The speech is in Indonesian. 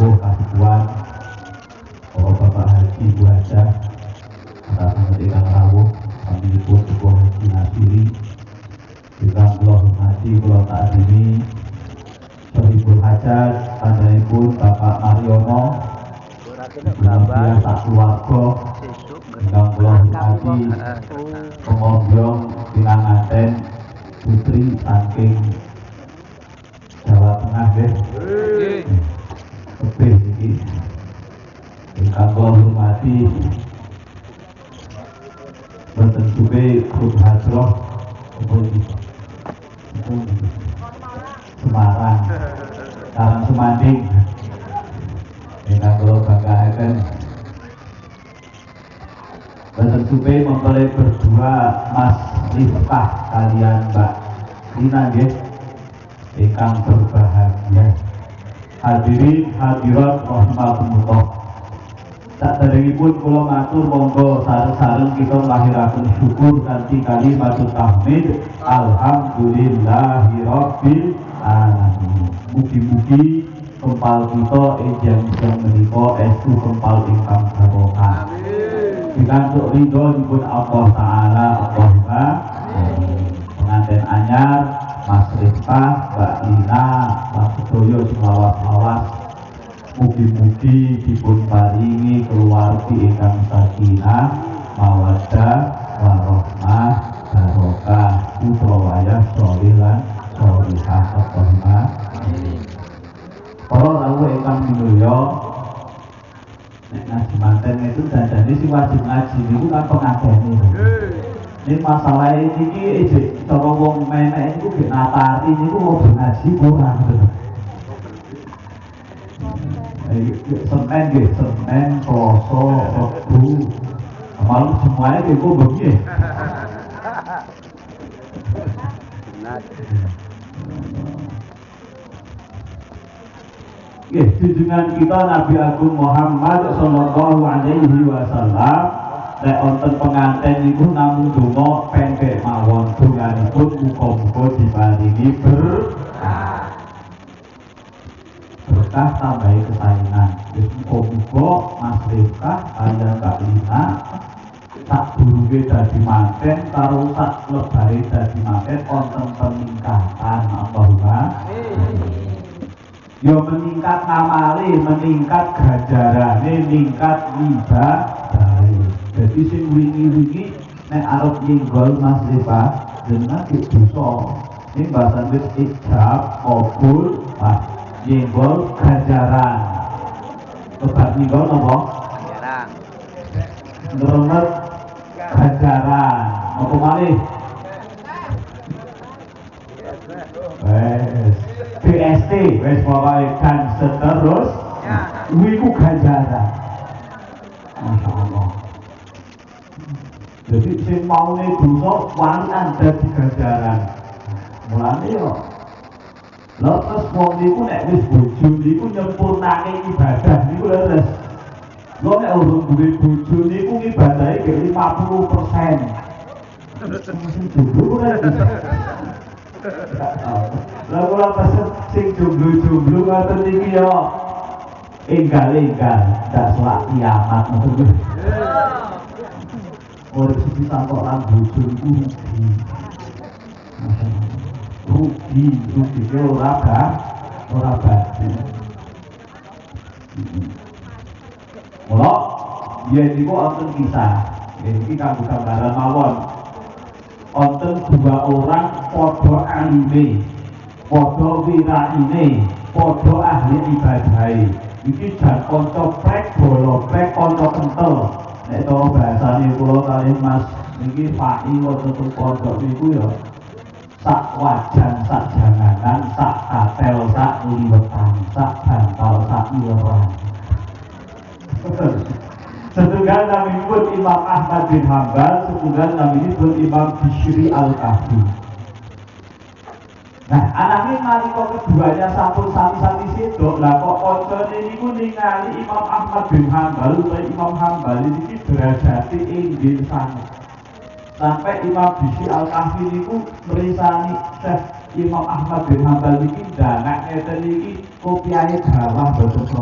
sepuh kasikuan Bapak Haji Ibu Hajah atas ingkang rawuh sampinipun Sepuh Haji Nasiri ingkang kula hormati kula taatimi Sohibul Hajat panjenenganipun Bapak Mariono kemudian sak keluarga ingkang kula hormati pengombyong pinanganten putri saking Jawa Tengah nggih. Oke iki ingkang kula hormati wonten suwe grup hadroh Semarang Karang Semanding ingkang kula banggaken wonten suwe mempelai berdua Mas Rifkah kalian Mbak Rina nggih ingkang berbahagia. Hadirin hadirat rahimakumullah. Saderengipun kula matur monggo sareng-sareng kita nglahiraken syukur kanthi kalimatut tahmid alhamdulillahirabbil alamin. Mugi-mugi kempal kita ejang-ejang menika estu kempal ingkang barokah. Pikantuk ridhonipun Allah taala Allahumma amin. Pengantin anyar Mas Rifkah, Mbak Lina, Mas Sedoyo sing lawas-lawas mugi-mugi dipun paringi keluargi ingkang sakinah, mawaddah, warahmah, barokah, putra wayah sholih lan sholihah. Allahumma amin. Para rawuh ingkang minulya, nek ngaji manten itu dandane sing wajib ngaji niku kan pengadene. Ini masalah ini cara wong menek itu di natari niku wong ngaji kurang. Senin nggih, Senin, Selasa, Rabu. Malam semuanya itu begini. Junjungan kita Nabi Agung Muhammad sallallahu alaihi wasallam nek wonten penganten niku namung donga pendek mawon donganipun muga-muga diparingi berkah tambahi kesayangan. Wis muga-muga Mas Rifkah kaliyan Mbak Lina sak durunge dadi manten karo sak lebare dadi manten wonten peningkatan. Allahumma amin. Yo meningkat amale, meningkat ganjarane, meningkat ibadah. Jadi sing wingi-wingi nek arep nyenggol Mas Rifkah jenengan iki dosa. Ning bahasan wis ijab qabul pas nyenggol ganjaran. Obat nyenggol napa? Ganjaran. Ngeremet ganjaran. Apa malih? BST wis pokoke kan seterus wiku ganjaran. Masya Allah. Jadi sing maune dosa walian dadi ganjaran. Mulane yo lha terus wong niku nek wis bojo niku nyempurnake ibadah niku leres. Lho nek urung duwe bojo niku ibadahe ge 50%. Sing jomblo ora bisa. Lah kula pesen sing jomblo-jomblo ngoten niki yo enggal-enggal dak selak kiamat ngoten. Urip siji tanpa lan bojo iku rugi ke ora bati. Mula yen niku wonten kisah, iki kanggo gambaran mawon. Wonten dua orang padha alime, padha wiraine, padha ahli ibadahe. Iki jan kanca prek bola prek kanca kentel. Nek cara bahasane kula kalih Mas niki Pak wonten pondok niku ya sak wajan, sak janganan, sak katel, sak liwetan, sak bantal, sak ileran. Setunggal namipun Imam Ahmad bin Hanbal, setunggal namipun Imam Bishri Al-Kahfi. Nah, anaknya nalika keduanya sampun sami-sami sedok, lah kok koncone niku ningali Imam Ahmad bin Hanbal utawa Imam Hanbal iki derajate inggil sanget. Sampai Imam Bishri Al-Kahfi niku merisani Syekh Imam Ahmad bin Hanbal iki ndanak ngeten iki kopiahe gawah boten